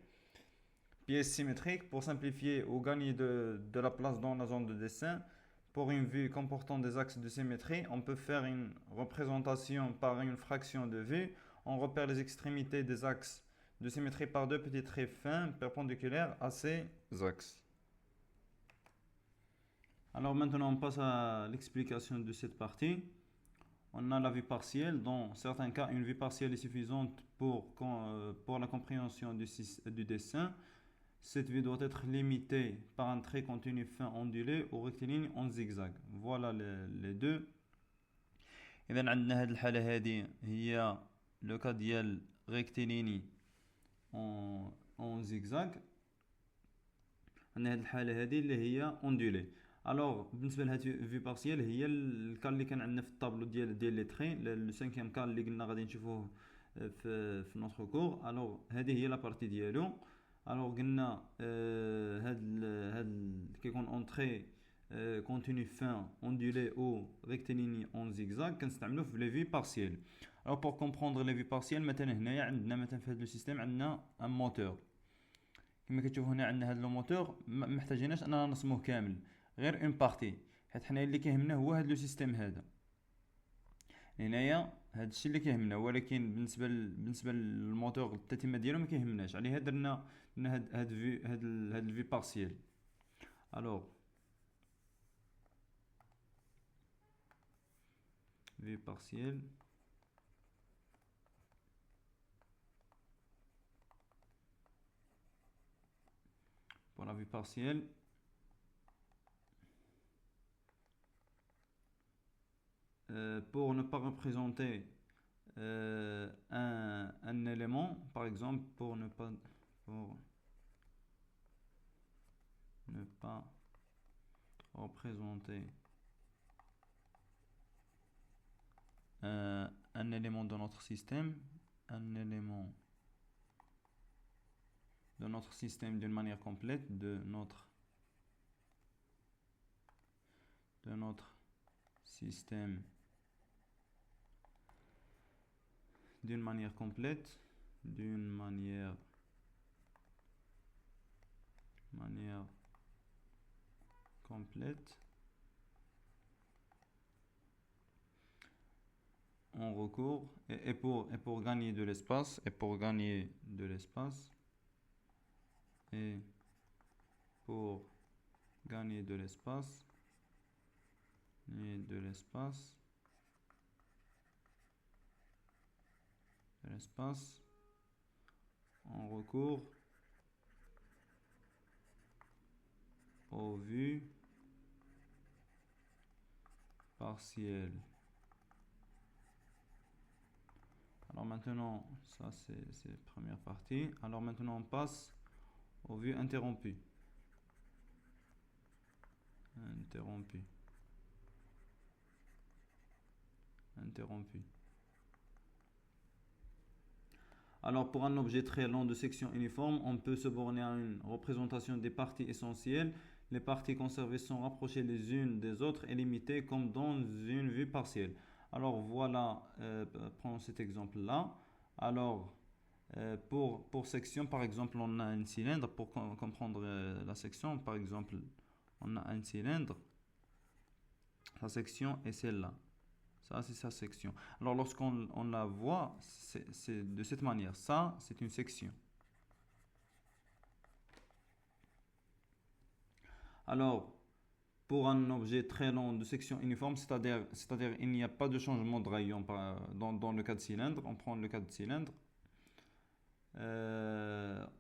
Pièce symétrique, pour simplifier ou gagner de la place dans la zone de dessin. Pour une vue comportant des axes de symétrie, on peut faire une représentation par une fraction de vue. On repère les extrémités des axes de symétrie par deux petits traits fins perpendiculaires à ces axes. Alors maintenant, on passe à l'explication de cette partie. On a la vue partielle. Dans certains cas, une vue partielle est suffisante pour la compréhension du dessin. Cette vue doit être limitée par un trait continu fin ondulé ou rectiligne en zigzag. Voilà les deux. إذا عندنا هذه الحالة هذه هي لو كا ديال rectiligne en zigzag. عندنا هذه الحالة هذه اللي هي ondulée. الوغ بالنسبه لهاد في بارسيال هي الكال اللي كان عندنا في الطابلو ديال لي تري لو سانكيام كال اللي قلنا غادي نشوفوه في نوتر كور. الوغ هذه هي لا بارتي ديالو. الوغ قلنا هاد كيكون اون تري كونتينيو فان اوندولي او ريكتيليني اون زيغزاغ كنستعملوه في لي في بارسيال. الوغ بور كومبروندر لي في بارسيال مثلا هنايا عندنا مثلا في هاد لو سيستيم عندنا ان موتور كما كتشوفوا هنا عندنا هاد لو موتور ما محتاجيناش اننا نرسموه كامل غير اون بارتي حيت حنا اللي كيهمنا هو هاد لو سيستيم هذا هنايا هاد الشيء اللي كيهمنا. ولكن بالنسبه للموتور التتمه ديالو ما كيهمناش عليه درنا هاد الفي بارسيال. الوغ في بارسيال pour la vue partielle pour ne pas représenter un élément, par exemple pour ne pas représenter un élément de notre système, d'une manière complète, de notre système d'une manière complète, on recourt et pour gagner de l'espace on recourt aux vues partielles. Alors maintenant, ça c'est la première partie. Alors maintenant on passe aux vues interrompues. Alors pour un objet très long de section uniforme, on peut se borner à une représentation des parties essentielles. Les parties conservées sont rapprochées les unes des autres et limitées comme dans une vue partielle. Alors voilà, prenons cet exemple-là. Alors, pour section, par exemple, on a un cylindre. Pour comprendre la section, par exemple, on a un cylindre. Sa section est celle-là. Ça, c'est sa section. Alors, lorsqu'on la voit, c'est de cette manière. Ça, c'est une section. Alors, pour un objet très long de section uniforme, c'est-à-dire il n'y a pas de changement de rayon dans le cas de cylindre. On prend le cas de cylindre.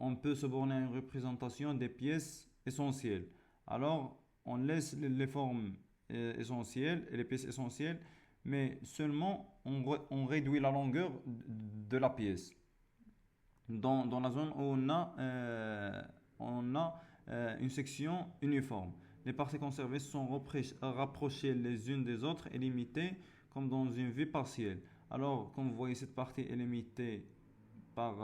On peut se borner à une représentation des pièces essentielles. Alors, on laisse les formes essentielles et les pièces essentielles, mais seulement on réduit la longueur de la pièce. Dans la zone où on a une section uniforme. Les parties conservées sont rapprochées les unes des autres et limitées comme dans une vue partielle. Alors, comme vous voyez, cette partie est limitée par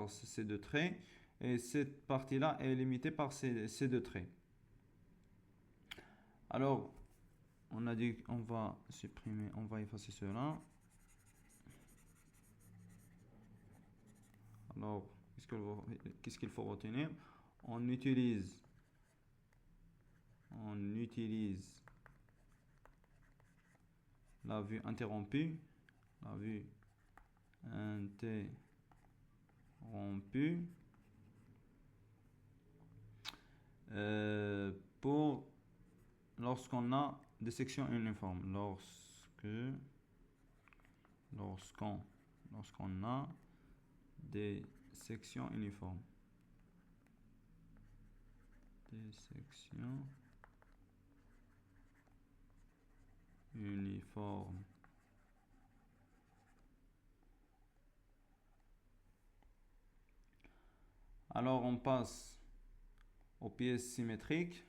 ces deux traits et cette partie-là est limitée par ces deux traits. Alors, on a dit qu'on va supprimer, on va effacer cela. Alors, qu'est-ce qu'il faut retenir? On utilise la vue interrompue, la vue interrompue pour lorsqu'on a des sections uniformes. Lorsqu'on a des sections uniformes. Des sections uniformes. Alors on passe aux pièces symétriques.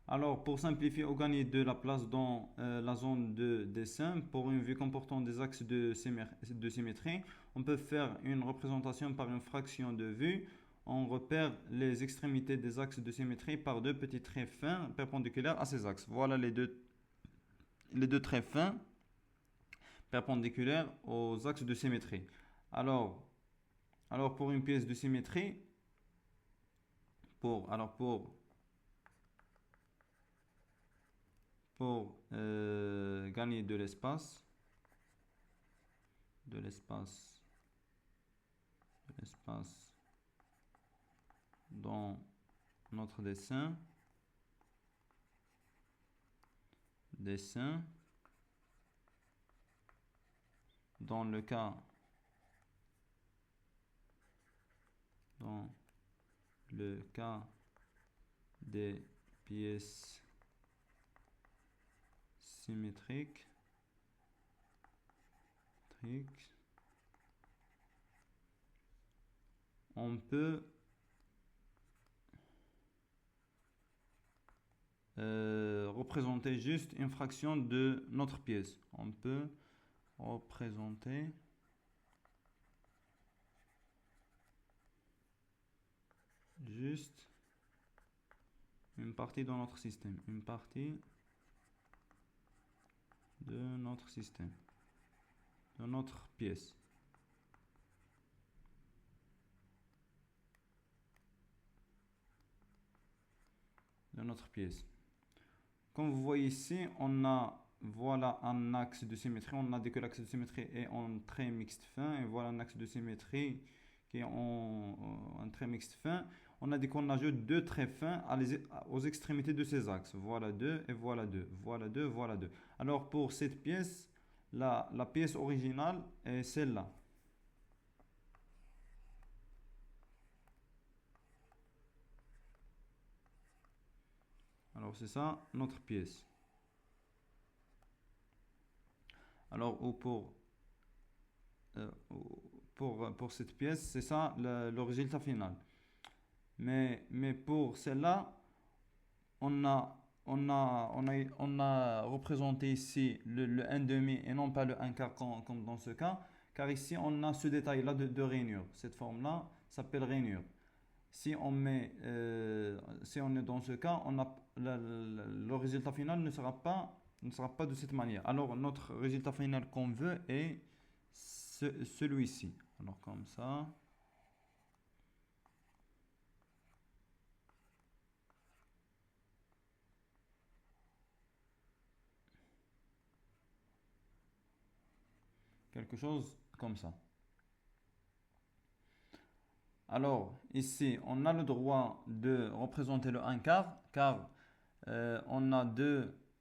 Alors, pour simplifier ou gagner de la place dans la zone de dessin, pour une vue comportant des axes de symétrie, on peut faire une représentation par une fraction de vue. On repère les extrémités des axes de symétrie par deux petits traits fins perpendiculaires à ces axes. Voilà les deux traits fins perpendiculaires aux axes de symétrie. Alors pour une pièce de symétrie, pour gagner de l'espace dans notre dessin, dans le cas des pièces symétriques, on peut représenter juste une fraction de notre pièce. On peut représenter juste une partie de notre système. Une partie de notre système. De notre pièce. Comme vous voyez ici, on a voilà un axe de symétrie. On a dit que l'axe de symétrie est en trait mixte fin. Et voilà un axe de symétrie qui est en trait mixte fin. On a dit qu'on ajoute deux traits fins aux extrémités de ces axes. Voilà deux et voilà deux. Voilà deux, voilà deux. Alors pour cette pièce, la pièce originale est celle-là. Alors c'est ça notre pièce. Alors pour cette pièce, c'est ça le résultat final. Mais pour celle-là, on on a représenté ici le 1,5 et non pas le 1 quart comme dans ce cas, car ici on a ce détail-là de rainure. Cette forme-là s'appelle rainure. Si on est dans ce cas, le résultat final ne sera pas de cette manière. Alors notre résultat final qu'on veut est celui-ci. Alors comme ça. Quelque chose comme ça. Alors, ici, on a le droit de représenter le 1 quart, car on a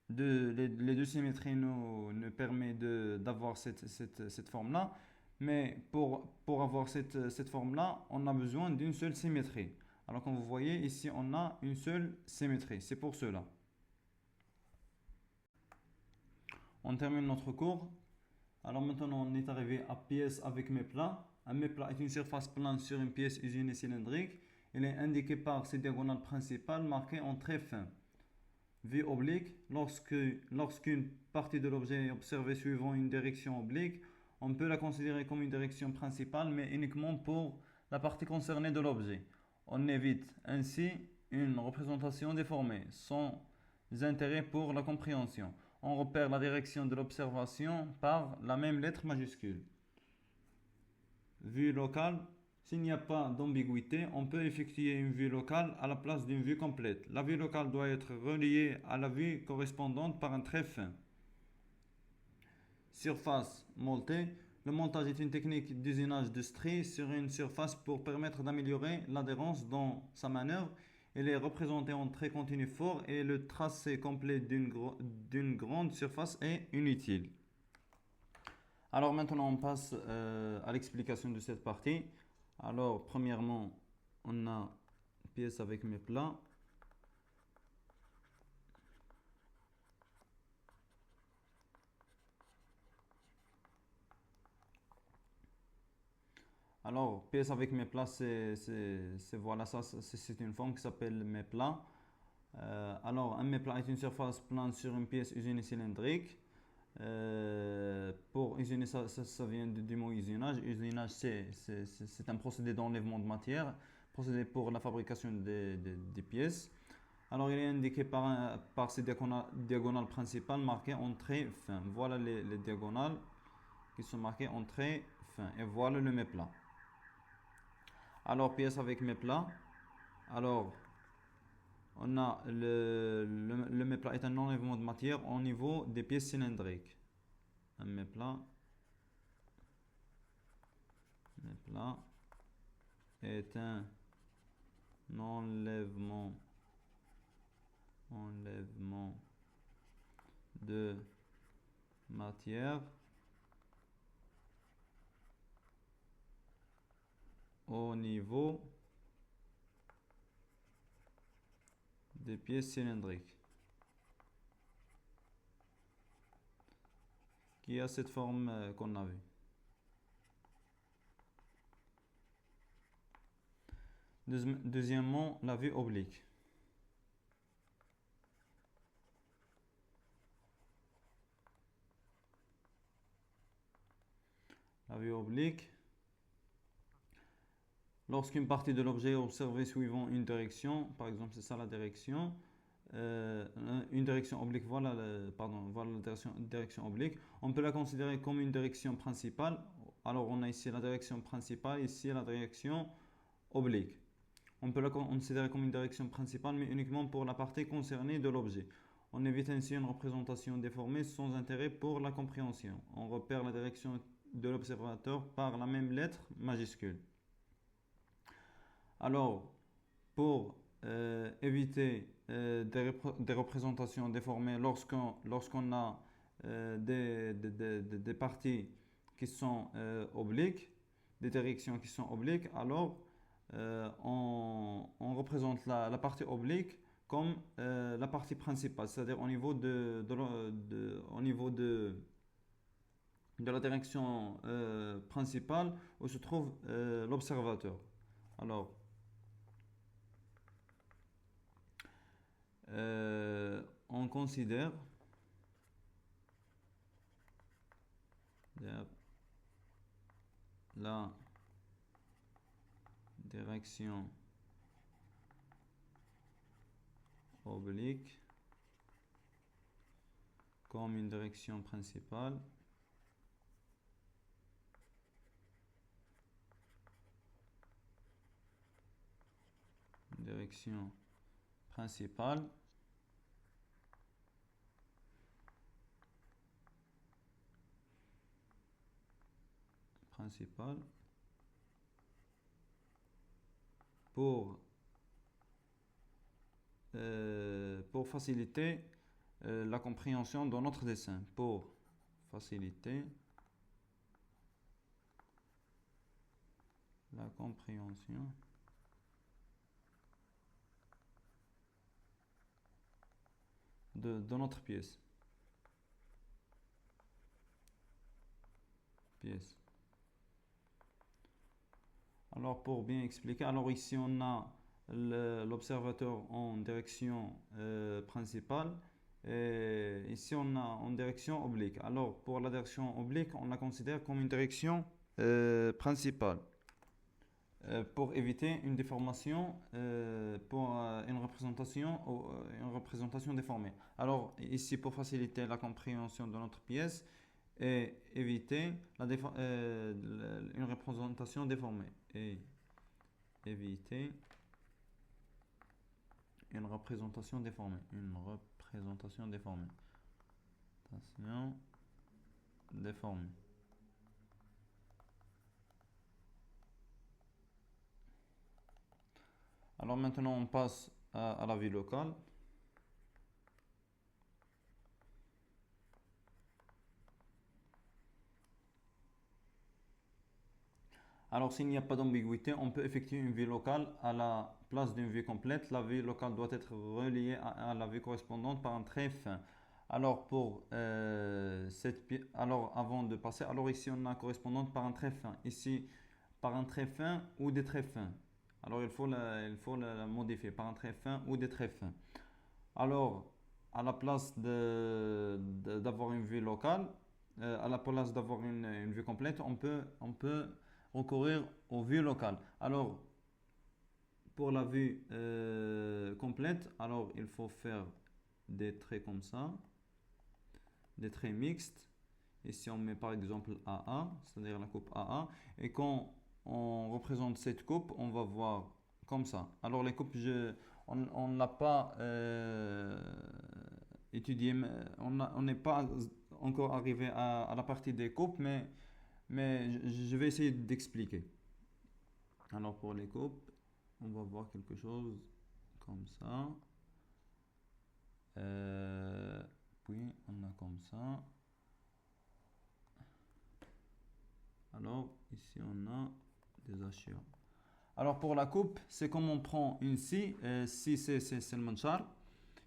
les deux symétries nous permettent d'avoir cette forme-là. Mais pour avoir cette forme-là, on a besoin d'une seule symétrie. Alors, comme vous voyez, ici, on a une seule symétrie. C'est pour cela. On termine notre cours. Alors maintenant, on est arrivé à pièce avec méplat. Un méplat est une surface plane sur une pièce usinée cylindrique. Il est indiqué par ses diagonales principales marquées en traits fins. V oblique, lorsqu'une partie de l'objet est observée suivant une direction oblique, on peut la considérer comme une direction principale, mais uniquement pour la partie concernée de l'objet. On évite ainsi une représentation déformée, sans intérêt pour la compréhension. On repère la direction de l'observation par la même lettre majuscule. Vue locale. S'il n'y a pas d'ambiguïté, on peut effectuer une vue locale à la place d'une vue complète. La vue locale doit être reliée à la vue correspondante par un trait fin. Surface montée. Le montage est une technique d'usinage de stries sur une surface pour permettre d'améliorer l'adhérence dans sa manœuvre. Elle est représentée en traits continus forts et le tracé complet d'une grande surface est inutile. Alors maintenant on passe à l'explication de cette partie. Alors premièrement on a pièce avec méplat. Alors pièce avec méplat voilà ça, c'est une forme qui s'appelle méplat. Alors un méplat est une surface plane sur une pièce usinée cylindrique. Pour usiner, ça vient du mot usinage. Usinage, c'est un procédé d'enlèvement de matière, procédé pour la fabrication des pièces. Alors, il est indiqué par ces diagonales principales marquées en traits fins. Voilà les diagonales qui sont marquées en traits fins. Et voilà le méplat. Alors, pièce avec méplat. Alors, on a le méplat est un enlèvement de matière au niveau des pièces cylindriques. Un méplat est un enlèvement de matière au niveau des pièces cylindriques qui a cette forme qu'on a vue. Deuxièmement, la vue oblique. La vue oblique, lorsqu'une partie de l'objet est observée suivant une direction, par exemple c'est ça la direction, une direction oblique, voilà la direction oblique, on peut la considérer comme une direction principale. Alors on a ici la direction principale, ici la direction oblique. On peut la considérer comme une direction principale, mais uniquement pour la partie concernée de l'objet. On évite ainsi une représentation déformée sans intérêt pour la compréhension. On repère la direction de l'observateur par la même lettre majuscule. Alors, pour éviter des représentations déformées lorsqu'on a des parties qui sont obliques, des directions qui sont obliques, alors on représente la partie oblique comme la partie principale, c'est-à-dire au niveau de la direction principale où se trouve l'observateur. Alors, On considère la direction oblique comme une direction principale principale pour faciliter la compréhension de notre dessin. Pour faciliter la compréhension de notre pièce. Alors pour bien expliquer, alors ici on a l'observateur en direction principale et ici on a en direction oblique. Alors pour la direction oblique, on la considère comme une direction principale pour éviter une déformation, pour une représentation déformée. Alors ici pour faciliter la compréhension de notre pièce et éviter une représentation déformée. Et éviter une représentation déformée. Alors maintenant on passe à la vue locale. Alors s'il n'y a pas d'ambiguïté, on peut effectuer une vue locale à la place d'une vue complète. La vue locale doit être reliée à la vue correspondante par un trait fin. Alors avant de passer, alors ici on a correspondante par un trait fin. Ici par un trait fin ou des traits fins. Alors il faut la modifier par un trait fin ou des traits fins. Alors à la place d'avoir une vue locale, à la place d'avoir une vue complète, on peut recourir aux vues locales. Alors pour la vue complète, alors il faut faire des traits comme ça, des traits mixtes. Ici on met par exemple AA, c'est-à-dire la coupe AA, et quand on représente cette coupe, on va voir comme ça. Alors les coupes, on n'a pas étudié, on n'est pas encore arrivé à la partie des coupes, mais je vais essayer d'expliquer. Alors pour les coupes, on va voir quelque chose comme ça. Puis on a comme ça. Alors ici on a des hachures. Alors pour la coupe, c'est comme on prend une scie. Scie c'est le manchar.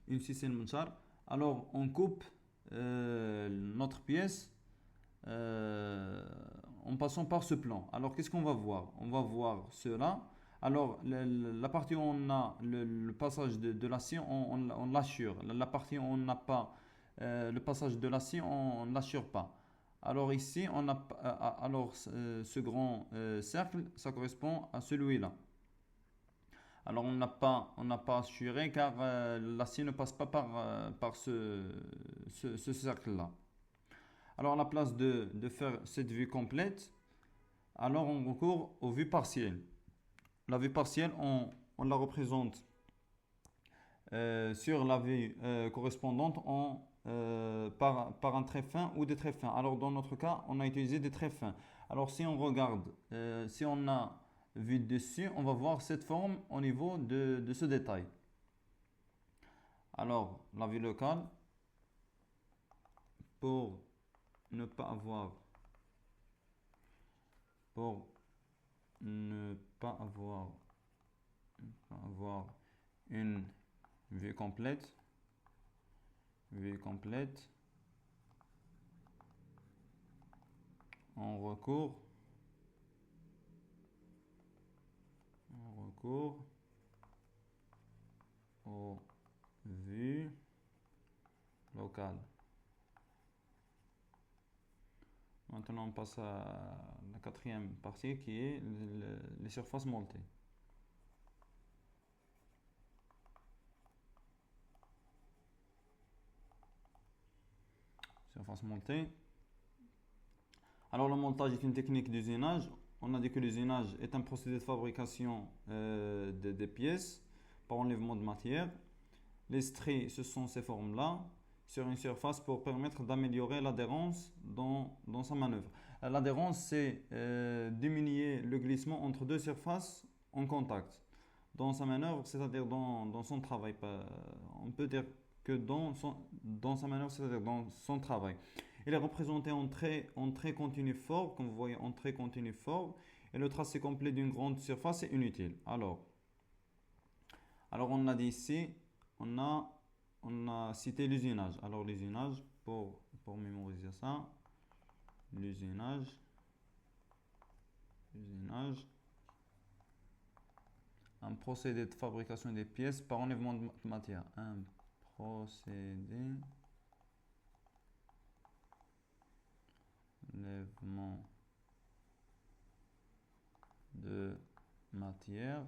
Une scie c'est le manchar. Alors on coupe notre pièce en passant par ce plan. Alors qu'est-ce qu'on va voir? On va voir cela. Alors la partie où on a le passage de la scie, on l'assure. La partie où on n'a pas le passage de la scie, on ne l'assure pas. Alors ici, ce grand cercle, ça correspond à celui-là. Alors on n'a pas assuré car la scie ne passe pas par ce cercle-là. Alors à la place de faire cette vue complète, alors on recourt aux vues partielles. La vue partielle, on la représente sur la vue correspondante par un trait fin ou des traits fins. Alors dans notre cas, on a utilisé des traits fins. Alors si on regarde, si on a vu dessus, on va voir cette forme au niveau de ce détail. Alors la vue locale, pour ne pas avoir une vue complète, on recourt aux vue locale. Maintenant, on passe à la quatrième partie qui est les surfaces montées. Surface montée. Alors, le montage est une technique d'usinage. On a dit que l'usinage est un procédé de fabrication des pièces par enlèvement de matière. Les stries, ce sont ces formes-là, sur une surface pour permettre d'améliorer l'adhérence dans sa manœuvre. L'adhérence, c'est diminuer le glissement entre deux surfaces en contact. Dans sa manœuvre, c'est-à-dire dans son travail. On peut dire que dans sa manœuvre, c'est-à-dire dans son travail. Il est représenté en trait continu fort, comme vous voyez, en trait continu fort, et le tracé complet d'une grande surface est inutile. Alors on a dit ici, on a cité l'usinage. Alors l'usinage, pour mémoriser ça, l'usinage, un procédé de fabrication des pièces par enlèvement de matière. Un procédé enlèvement de matière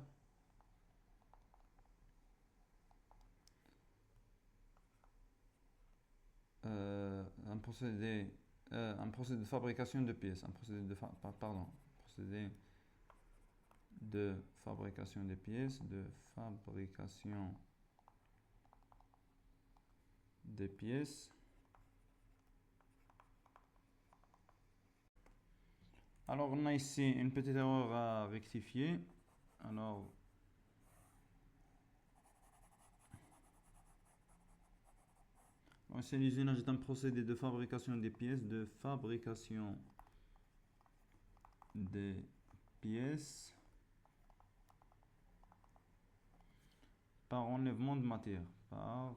un procédé de fabrication de pièces, procédé de fabrication des pièces, Alors on a ici une petite erreur à rectifier. Alors c'est l'usinage est un procédé de fabrication des pièces, par enlèvement de matière. Par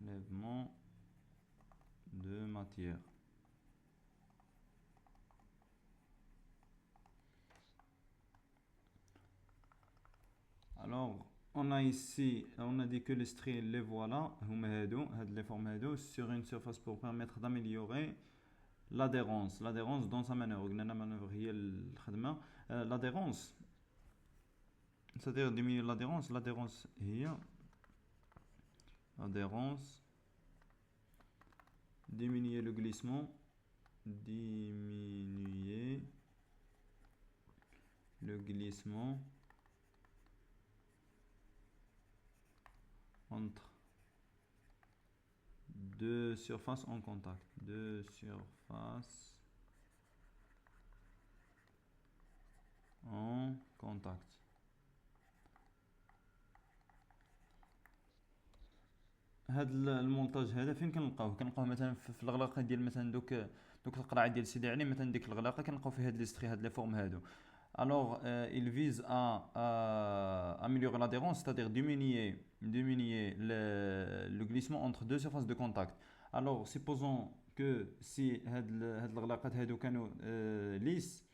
enlèvement de matière. Alors, on a ici, on a dit que les stries, les voilà, les formes sur une surface pour permettre d'améliorer l'adhérence dans sa manœuvre. L'adhérence, c'est-à-dire diminuer l'adhérence diminuer le glissement, entre deux surfaces en contact. هذا المونتاج هذا فين كنلقاوه مثلا في الغلاقه ديال مثلا دوك القراعه ديال سيدي علي، مثلا ديك الغلاقه كنلقاو فيها هاد لي ستري، هاد لي فورم هادو. Alors, il vise à améliorer l'adhérence, c'est-à-dire diminuer le glissement entre deux surfaces de contact. Alors, supposons que si هاد الغلاقات هادو كانوا ليس،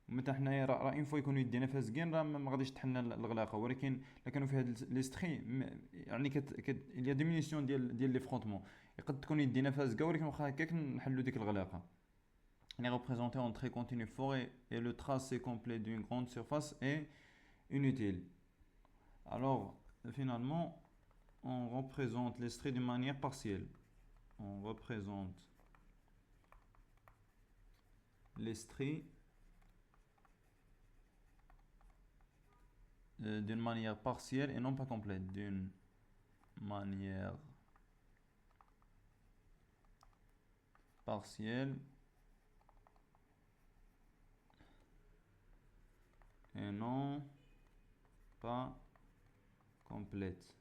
مثلا حنايا راه اون فوا يكونوا يدينا فيها زكين راه ما غاديش تحلنا الغلاقه، ولكن الا كانوا فيها لي ستري يعني il y a diminution ديال لي فروندمون، يقد تكون يدينا فيها زكا ولكن واخا هكاك نحلوا ديك الغلاقه. On est représenté en trait continu fort et le tracé complet d'une grande surface est inutile. Alors, finalement, on représente les stries d'une manière partielle. On représente les stries d'une manière partielle et non pas complète. D'une manière partielle et non pas complète.